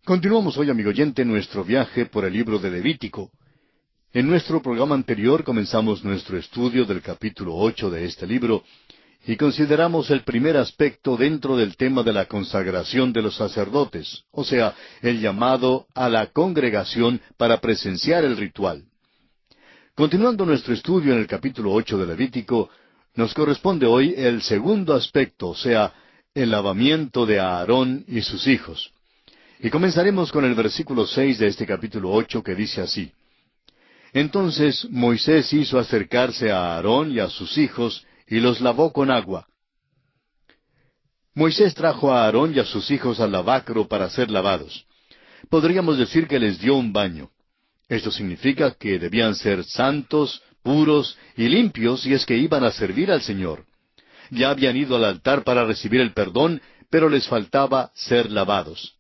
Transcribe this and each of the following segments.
Continuamos hoy, amigo oyente, nuestro viaje por el libro de Levítico. En nuestro programa anterior comenzamos nuestro estudio del capítulo 8 de este libro y consideramos el primer aspecto dentro del tema de la consagración de los sacerdotes, o sea, el llamado a la congregación para presenciar el ritual. Continuando nuestro estudio en el capítulo 8 de Levítico, nos corresponde hoy el segundo aspecto, o sea, el lavamiento de Aarón y sus hijos. Y comenzaremos con el versículo 6 de este capítulo 8 que dice así: Entonces Moisés hizo acercarse a Aarón y a sus hijos, y los lavó con agua. Moisés trajo a Aarón y a sus hijos al lavacro para ser lavados. Podríamos decir que les dio un baño. Esto significa que debían ser santos, puros y limpios si es que iban a servir al Señor. Ya habían ido al altar para recibir el perdón, pero les faltaba ser lavados.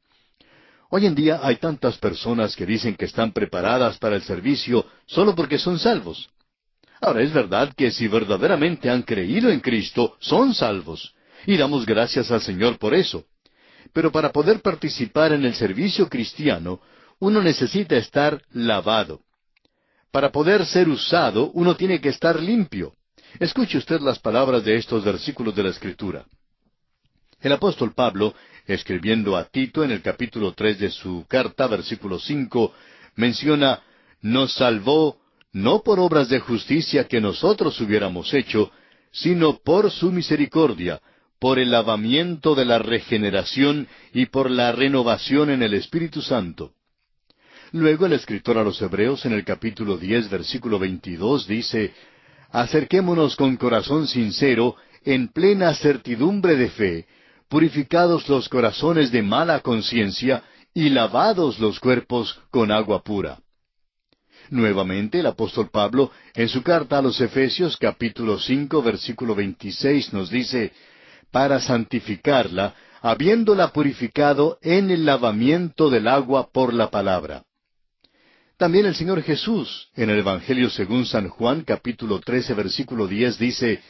Hoy en día hay tantas personas que dicen que están preparadas para el servicio solo porque son salvos. Ahora, es verdad que si verdaderamente han creído en Cristo, son salvos, y damos gracias al Señor por eso. Pero para poder participar en el servicio cristiano, uno necesita estar lavado. Para poder ser usado, uno tiene que estar limpio. Escuche usted las palabras de estos versículos de la Escritura. El apóstol Pablo, escribiendo a Tito en el capítulo 3 de su carta, versículo 5, menciona: «Nos salvó no por obras de justicia que nosotros hubiéramos hecho, sino por su misericordia, por el lavamiento de la regeneración y por la renovación en el Espíritu Santo». Luego el escritor a los Hebreos en el capítulo 10, versículo 22 dice: «Acerquémonos con corazón sincero, en plena certidumbre de fe, purificados los corazones de mala conciencia, y lavados los cuerpos con agua pura». Nuevamente el apóstol Pablo, en su carta a los Efesios, capítulo 5, versículo 26, nos dice: «Para santificarla, habiéndola purificado en el lavamiento del agua por la palabra». También el Señor Jesús, en el Evangelio según San Juan, capítulo 13, versículo 10, dice: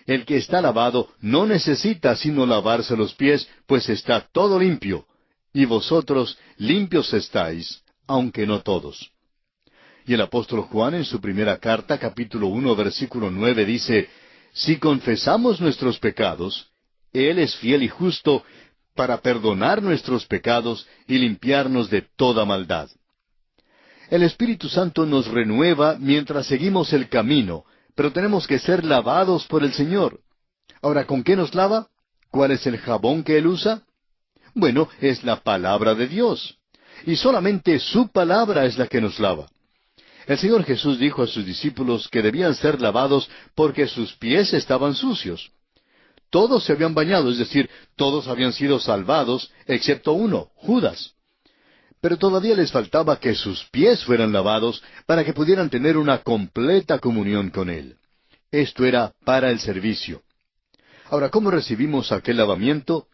«El que está lavado no necesita sino lavarse los pies, pues está todo limpio. Y vosotros limpios estáis, aunque no todos». Y el apóstol Juan en su primera carta, capítulo 1, versículo 9, dice: «Si confesamos nuestros pecados, Él es fiel y justo para perdonar nuestros pecados y limpiarnos de toda maldad». El Espíritu Santo nos renueva mientras seguimos el camino, pero tenemos que ser lavados por el Señor. Ahora, ¿con qué nos lava? ¿Cuál es el jabón que Él usa? Bueno, es la palabra de Dios. Y solamente su palabra es la que nos lava. El Señor Jesús dijo a sus discípulos que debían ser lavados porque sus pies estaban sucios. Todos se habían bañado, es decir, todos habían sido salvados, excepto uno, Judas. Pero todavía les faltaba que sus pies fueran lavados para que pudieran tener una completa comunión con Él. Esto era para el servicio. Ahora, ¿cómo recibimos aquel lavamiento?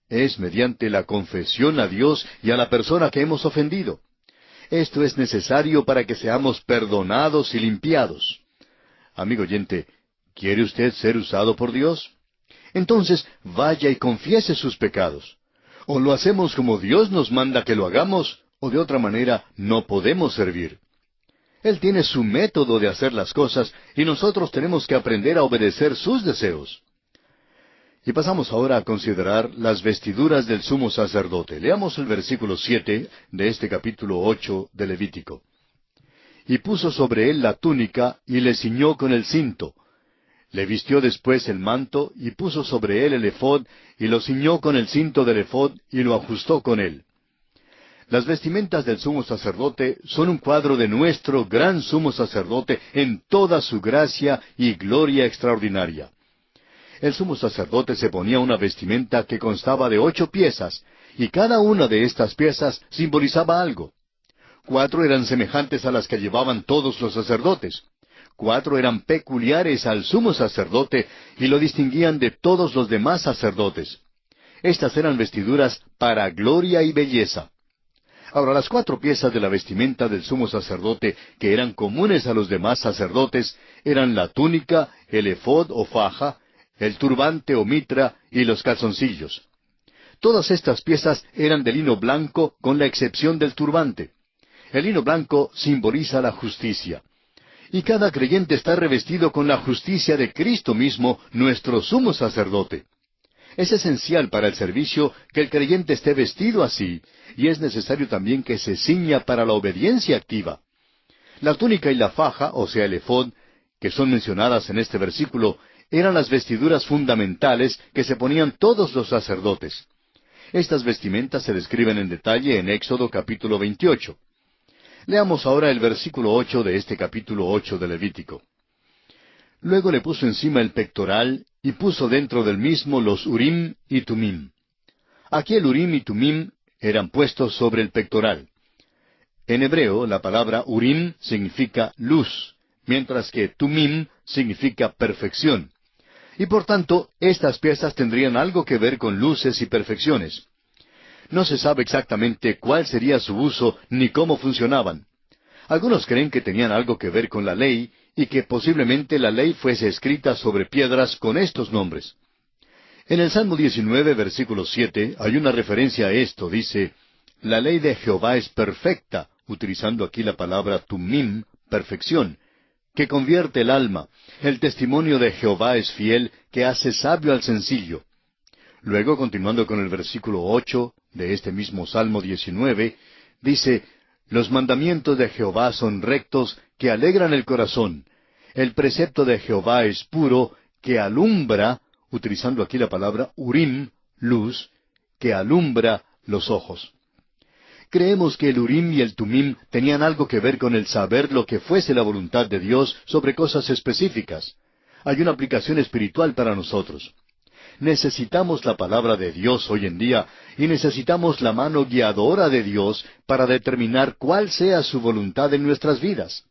Es mediante la confesión a Dios y a la persona que hemos ofendido. Esto es necesario para que seamos perdonados y limpiados. Amigo oyente, ¿quiere usted ser usado por Dios? Entonces, vaya y confiese sus pecados. O lo hacemos como Dios nos manda que lo hagamos, o de otra manera no podemos servir. Él tiene su método de hacer las cosas, y nosotros tenemos que aprender a obedecer sus deseos. Y pasamos ahora a considerar las vestiduras del sumo sacerdote. Leamos el versículo 7 de este capítulo 8 de Levítico. «Y puso sobre él la túnica, y le ciñó con el cinto. Le vistió después el manto, y puso sobre él el ephod, y lo ciñó con el cinto del ephod, y lo ajustó con él». Las vestimentas del sumo sacerdote son un cuadro de nuestro gran sumo sacerdote en toda su gracia y gloria extraordinaria. El sumo sacerdote se ponía una vestimenta que constaba de 8 piezas, y cada una de estas piezas simbolizaba algo. 4 eran semejantes a las que llevaban todos los sacerdotes. 4 eran peculiares al sumo sacerdote y lo distinguían de todos los demás sacerdotes. Estas eran vestiduras para gloria y belleza. Ahora, las 4 piezas de la vestimenta del sumo sacerdote que eran comunes a los demás sacerdotes eran la túnica, el ephod o faja, el turbante o mitra y los calzoncillos. Todas estas piezas eran de lino blanco, con la excepción del turbante. El lino blanco simboliza la justicia. Y cada creyente está revestido con la justicia de Cristo mismo, nuestro sumo sacerdote. Es esencial para el servicio que el creyente esté vestido así, y es necesario también que se ciña para la obediencia activa. La túnica y la faja, o sea el efod, que son mencionadas en este versículo, eran las vestiduras fundamentales que se ponían todos los sacerdotes. Estas vestimentas se describen en detalle en Éxodo capítulo 28. Leamos ahora el versículo 8 de este capítulo 8 de Levítico. Luego le puso encima el pectoral, y puso dentro del mismo los Urim y Tumim. Aquí el Urim y Tumim eran puestos sobre el pectoral. En hebreo, la palabra Urim significa luz, mientras que Tumim significa perfección. Y por tanto, estas piezas tendrían algo que ver con luces y perfecciones. No se sabe exactamente cuál sería su uso ni cómo funcionaban. Algunos creen que tenían algo que ver con la ley, y que posiblemente la ley fuese escrita sobre piedras con estos nombres. En el Salmo 19, versículo 7, hay una referencia a esto. Dice, la ley de Jehová es perfecta, utilizando aquí la palabra tumim, perfección, que convierte el alma. El testimonio de Jehová es fiel, que hace sabio al sencillo. Luego, continuando con el versículo 8 de este mismo Salmo 19, dice, los mandamientos de Jehová son rectos, que alegran el corazón. El precepto de Jehová es puro, que alumbra, utilizando aquí la palabra urim, luz, que alumbra los ojos. Creemos que el Urim y el Tumim tenían algo que ver con el saber lo que fuese la voluntad de Dios sobre cosas específicas. Hay una aplicación espiritual para nosotros. Necesitamos la palabra de Dios hoy en día, y necesitamos la mano guiadora de Dios para determinar cuál sea su voluntad en nuestras vidas.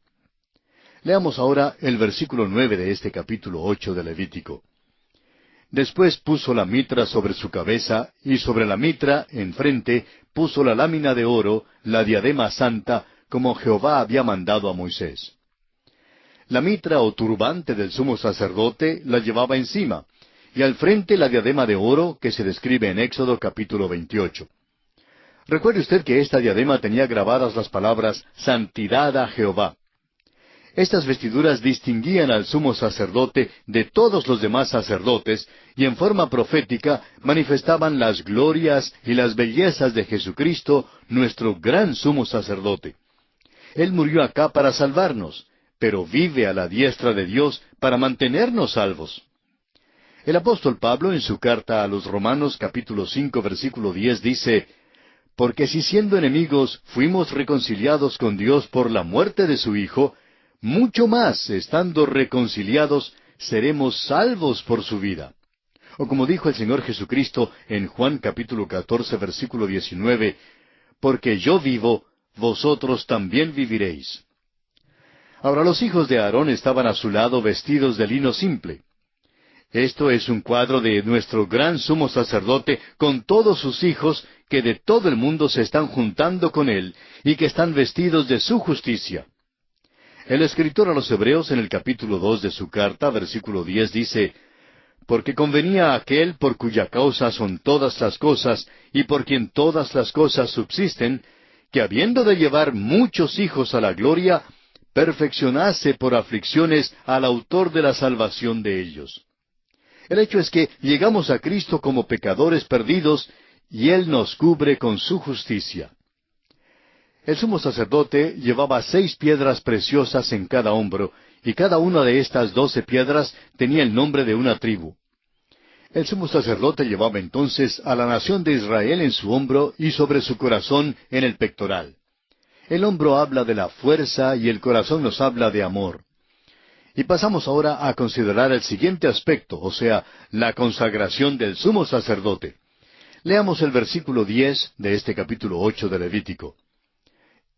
Leamos ahora el versículo 9 de este capítulo 8 de Levítico. Después puso la mitra sobre su cabeza, y sobre la mitra, enfrente, puso la lámina de oro, la diadema santa, como Jehová había mandado a Moisés. La mitra o turbante del sumo sacerdote la llevaba encima, y al frente la diadema de oro que se describe en Éxodo capítulo 28. Recuerde usted que esta diadema tenía grabadas las palabras Santidad a Jehová. Estas vestiduras distinguían al sumo sacerdote de todos los demás sacerdotes, y en forma profética manifestaban las glorias y las bellezas de Jesucristo, nuestro gran sumo sacerdote. Él murió acá para salvarnos, pero vive a la diestra de Dios para mantenernos salvos. El apóstol Pablo, en su carta a los Romanos capítulo 5 versículo 10, dice, porque si siendo enemigos fuimos reconciliados con Dios por la muerte de su Hijo, mucho más, estando reconciliados, seremos salvos por su vida. O como dijo el Señor Jesucristo en Juan capítulo 14 versículo 19, porque yo vivo, vosotros también viviréis. Ahora los hijos de Aarón estaban a su lado vestidos de lino simple. Esto es un cuadro de nuestro gran sumo sacerdote con todos sus hijos que de todo el mundo se están juntando con él y que están vestidos de su justicia. El escritor a los Hebreos en el capítulo 2 de su carta, versículo 10, dice, porque convenía a aquel por cuya causa son todas las cosas y por quien todas las cosas subsisten, que habiendo de llevar muchos hijos a la gloria, perfeccionase por aflicciones al autor de la salvación de ellos. El hecho es que llegamos a Cristo como pecadores perdidos, y Él nos cubre con su justicia. El sumo sacerdote llevaba 6 piedras preciosas en cada hombro, y cada una de estas 12 piedras tenía el nombre de una tribu. El sumo sacerdote llevaba entonces a la nación de Israel en su hombro y sobre su corazón en el pectoral. El hombro habla de la fuerza y el corazón nos habla de amor. Y pasamos ahora a considerar el siguiente aspecto, o sea, la consagración del sumo sacerdote. Leamos el versículo 10 de este capítulo 8 de Levítico.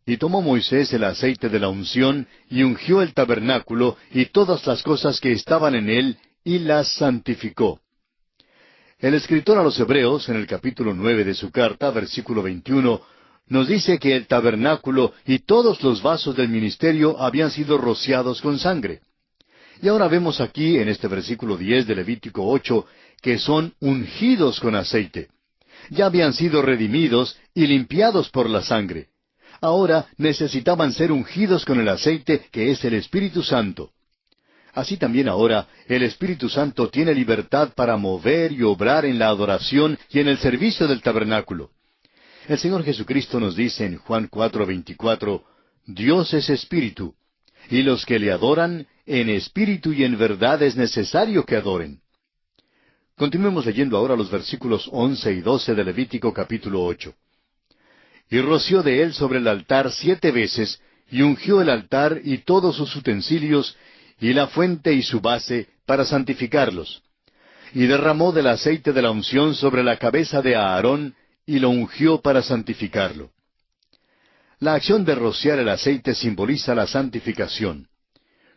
Y tomó Moisés el aceite de la unción, y ungió el tabernáculo, y todas las cosas que estaban en él, y las santificó. El escritor a los Hebreos, en el capítulo 9 de su carta, versículo 21, nos dice que el tabernáculo y todos los vasos del ministerio habían sido rociados con sangre. Y ahora vemos aquí, en este versículo 10 de Levítico 8, que son ungidos con aceite. Ya habían sido redimidos y limpiados por la sangre. Ahora necesitaban ser ungidos con el aceite que es el Espíritu Santo. Así también ahora el Espíritu Santo tiene libertad para mover y obrar en la adoración y en el servicio del tabernáculo. El Señor Jesucristo nos dice en Juan 4:24, Dios es Espíritu, y los que le adoran, en espíritu y en verdad es necesario que adoren. Continuemos leyendo ahora los versículos 11 y 12 de Levítico capítulo 8. Y roció de él sobre el altar 7 veces, y ungió el altar y todos sus utensilios, y la fuente y su base, para santificarlos. Y derramó del aceite de la unción sobre la cabeza de Aarón, y lo ungió para santificarlo. La acción de rociar el aceite simboliza la santificación.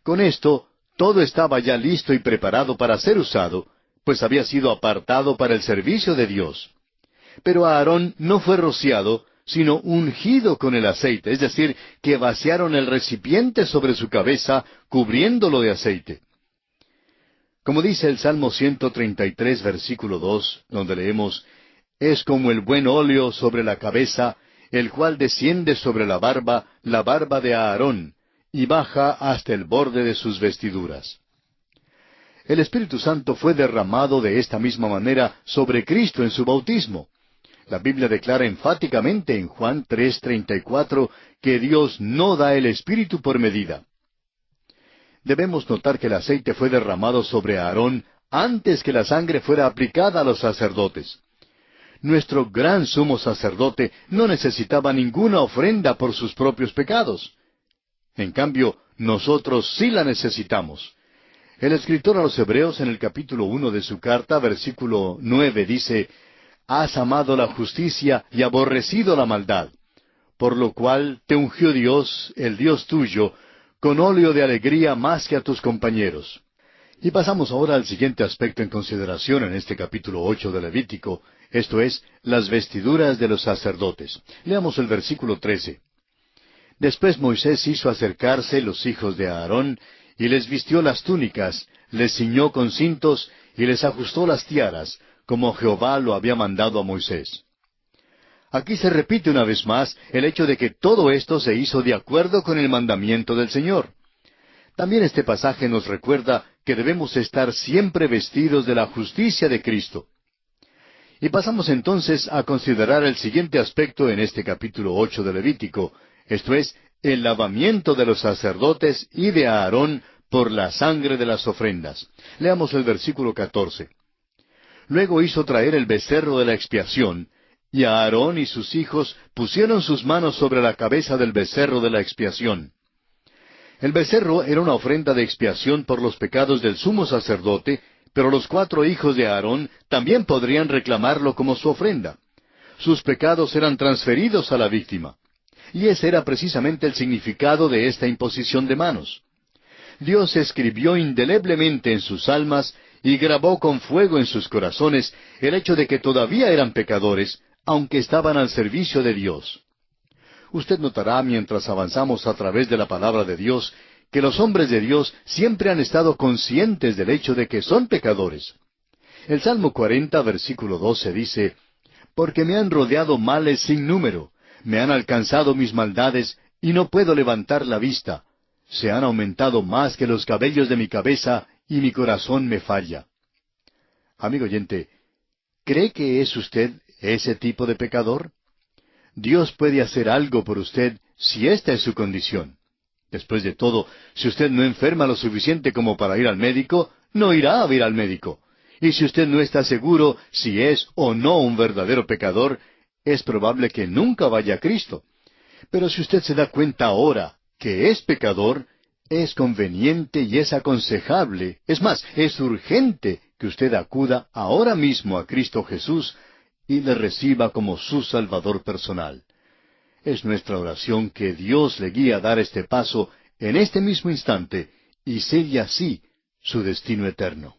Con esto, todo estaba ya listo y preparado para ser usado, pues había sido apartado para el servicio de Dios. Pero Aarón no fue rociado, sino ungido con el aceite, es decir, que vaciaron el recipiente sobre su cabeza, cubriéndolo de aceite. Como dice el Salmo 133, versículo 2, donde leemos, «Es como el buen óleo sobre la cabeza, el cual desciende sobre la barba de Aarón, y baja hasta el borde de sus vestiduras». El Espíritu Santo fue derramado de esta misma manera sobre Cristo en su bautismo. La Biblia declara enfáticamente en Juan 3:34 que Dios no da el Espíritu por medida. Debemos notar que el aceite fue derramado sobre Aarón antes que la sangre fuera aplicada a los sacerdotes. Nuestro gran sumo sacerdote no necesitaba ninguna ofrenda por sus propios pecados. En cambio, nosotros sí la necesitamos. El escritor a los Hebreos en el capítulo 1 de su carta, versículo 9, dice, «Has amado la justicia y aborrecido la maldad, por lo cual te ungió Dios, el Dios tuyo, con óleo de alegría más que a tus compañeros». Y pasamos ahora al siguiente aspecto en consideración en este capítulo 8 de Levítico, esto es, las vestiduras de los sacerdotes. Leamos el versículo 13. Después Moisés hizo acercarse los hijos de Aarón, y les vistió las túnicas, les ciñó con cintos, y les ajustó las tiaras, como Jehová lo había mandado a Moisés. Aquí se repite una vez más el hecho de que todo esto se hizo de acuerdo con el mandamiento del Señor. También este pasaje nos recuerda que debemos estar siempre vestidos de la justicia de Cristo. Y pasamos entonces a considerar el siguiente aspecto en este capítulo 8 de Levítico, esto es, el lavamiento de los sacerdotes y de Aarón por la sangre de las ofrendas. Leamos el versículo 14. Luego hizo traer el becerro de la expiación, y Aarón y sus hijos pusieron sus manos sobre la cabeza del becerro de la expiación. El becerro era una ofrenda de expiación por los pecados del sumo sacerdote, pero los 4 hijos de Aarón también podrían reclamarlo como su ofrenda. Sus pecados eran transferidos a la víctima. Y ese era precisamente el significado de esta imposición de manos. Dios escribió indeleblemente en sus almas y grabó con fuego en sus corazones el hecho de que todavía eran pecadores, aunque estaban al servicio de Dios. Usted notará mientras avanzamos a través de la palabra de Dios que los hombres de Dios siempre han estado conscientes del hecho de que son pecadores. El Salmo 40, versículo 12 dice, «Porque me han rodeado males sin número, me han alcanzado mis maldades, y no puedo levantar la vista. Se han aumentado más que los cabellos de mi cabeza, y mi corazón me falla». Amigo oyente, ¿cree que es usted ese tipo de pecador? Dios puede hacer algo por usted si esta es su condición. Después de todo, si usted no enferma lo suficiente como para ir al médico, no irá a ver al médico. Y si usted no está seguro si es o no un verdadero pecador, es probable que nunca vaya a Cristo. Pero si usted se da cuenta ahora que es pecador, es conveniente y es aconsejable, es más, es urgente que usted acuda ahora mismo a Cristo Jesús y le reciba como su Salvador personal. Es nuestra oración que Dios le guíe a dar este paso en este mismo instante y selle así su destino eterno.